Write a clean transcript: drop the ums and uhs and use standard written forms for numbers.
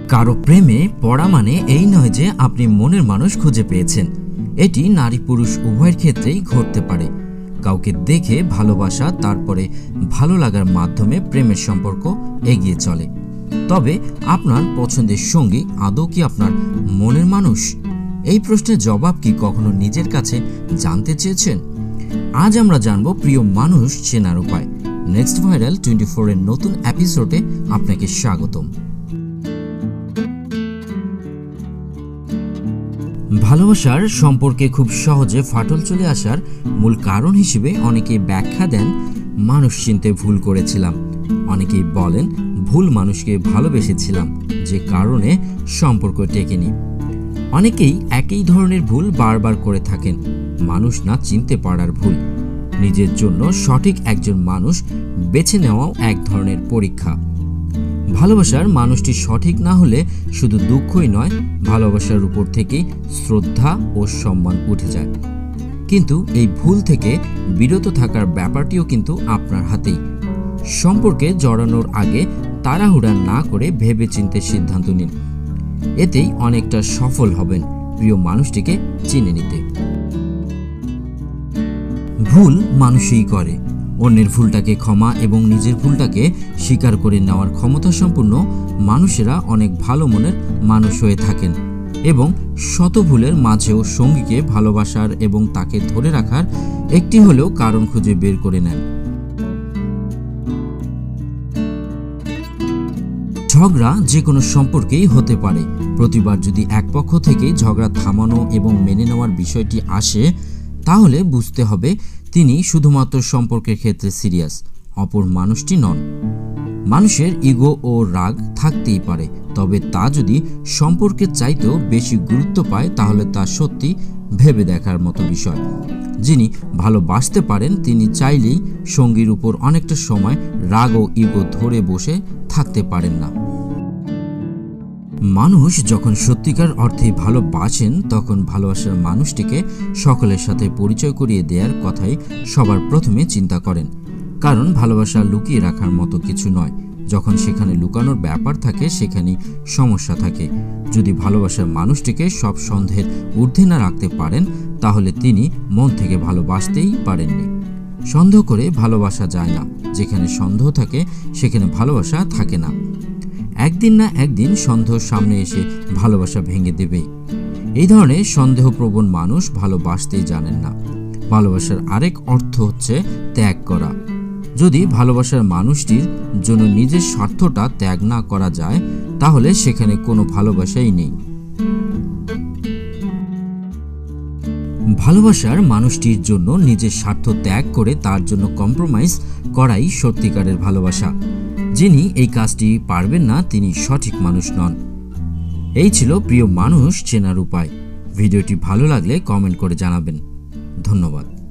কারো প্রেমে পড়া মানে এই নয় যে আপনি মনের মানুষ খুঁজে পেয়েছেন। এটি নারী পুরুষ উভয়ের ক্ষেত্রেই ঘটতে পারে। কাউকে দেখে ভালোবাসা, তারপরে ভালো লাগার মাধ্যমে প্রেমের সম্পর্ক এগিয়ে চলে। তবে আপনার পছন্দের সঙ্গী আদৌ কি আপনার মনের মানুষ? এই প্রশ্নের জবাব কি কখনো নিজের কাছে জানতে চেয়েছেন? আজ আমরা জানব প্রিয় মানুষ চেনার উপায়। নেক্সট ভাইরাল 24 এর নতুন এপিসোডে আপনাকে স্বাগতম। ভালোবাসার সম্পর্কে খুব সহজে ফাটল চলে আসার মূল কারণ হিসেবে অনেকেই ব্যাখ্যা দেন মানুষ চিনতে ভুল করেছিলাম। অনেকেই বলেন ভুল মানুষকে ভালোবেসেছিলাম, যে কারণে সম্পর্ক টেকেনি। অনেকেই একই ধরনের ভুল বারবার করে থাকেন। মানুষ না চিনতে পারার ভুল। নিজের জন্য সঠিক একজন মানুষ বেছে নেওয়াও এক ধরনের পরীক্ষা। ভালোবাসার মানুষটি সঠিক না হলে শুধু দুঃখই নয়, ভালোবাসার উপর থেকে শ্রদ্ধা ও সম্মান উঠে যায়। কিন্তু এই ভুল থেকে বিরত থাকার ব্যাপারটিও কিন্তু আপনার হাতেই। সম্পর্কে জড়ানোর আগে তাড়াহুড়া না করে ভেবেচিন্তে সিদ্ধান্ত নিন। এতেই অনেকটা সফল হবেন প্রিয় মানুষটিকে চিনে নিতে। ভুল মানুষই করে। অন্যের ভুলটাকে ক্ষমা এবং নিজের ভুলটাকে স্বীকার করে নেওয়ার ক্ষমতা সম্পন্ন মানুষেরা অনেক ভালো মনের মানুষ হয়ে থাকেন এবং শত ভুলের মাঝেও সঙ্গীকে ভালোবাসার এবং তাকে ধরে রাখার একটি হলেও কারণ খুঁজে বের করে নেন। ঝগড়া যে কোনো সম্পর্কেই হতে পারে। প্রতিবার যদি এক পক্ষ থেকে ঝগড়া থামানো এবং মেনে নেওয়ার বিষয়টি আসে, তাহলে বুঝতে হবে তিনি শুধুমাত্র সম্পর্কের ক্ষেত্রে সিরিয়াস, অপর মানুষটি নন। মানুষের ইগো ও রাগ থাকতেই পারে, তবে তা যদি সম্পর্কের চাইতেও বেশি গুরুত্ব পায় তাহলে তা সত্যি ভেবে দেখার মতো বিষয়। যিনি ভালোবাসতে পারেন তিনি চাইলেই সঙ্গীর উপর অনেকটা সময় রাগ ও ইগো ধরে বসে থাকতে পারেন না। মানুষ যখন সত্যিকার অর্থে ভালোবাসেন তখন ভালোবাসার মানুষটিকে সকলের সাথে পরিচয় করিয়ে দেওয়ার কথাই সবার প্রথমে চিন্তা করেন। কারণ ভালোবাসা লুকিয়ে রাখার মতো কিছু নয়। যখন সেখানে লুকানোর ব্যাপার থাকে সেখানেই সমস্যা থাকে। যদি ভালোবাসার মানুষটিকে সব সন্দেহের ঊর্ধ্বে না রাখতে পারেন তাহলে তিনি মন থেকে ভালোবাসতেই পারেননি। সন্দেহ করে ভালোবাসা যায় না। যেখানে সন্দেহ থাকে সেখানে ভালোবাসা থাকে না। একদিন না একদিন সন্দেহ সামনে এসে ভালোবাসা ভেঙে দেবেই। এই ধরনের সন্দেহপ্রবণ মানুষ ভালোবাসতেই জানেন না। ভালোবাসার আরেক অর্থ হচ্ছে ত্যাগ করা। যদি ভালোবাসার মানুষটির জন্য নিজের স্বার্থটা ত্যাগ না করা যায় তাহলে সেখানে কোনো ভালোবাসাই নেই। ভালোবাসার মানুষটির জন্য নিজের স্বার্থ ত্যাগ করে তার জন্য কম্প্রোমাইজ করাই সত্যিকারের ভালোবাসা। যিনি এই কাজটি পারবেন না তিনি সঠিক মানুষ নন। এই ছিল প্রিয় মানুষ চেনার উপায়। ভিডিওটি ভালো লাগলে কমেন্ট করে জানাবেন। ধন্যবাদ।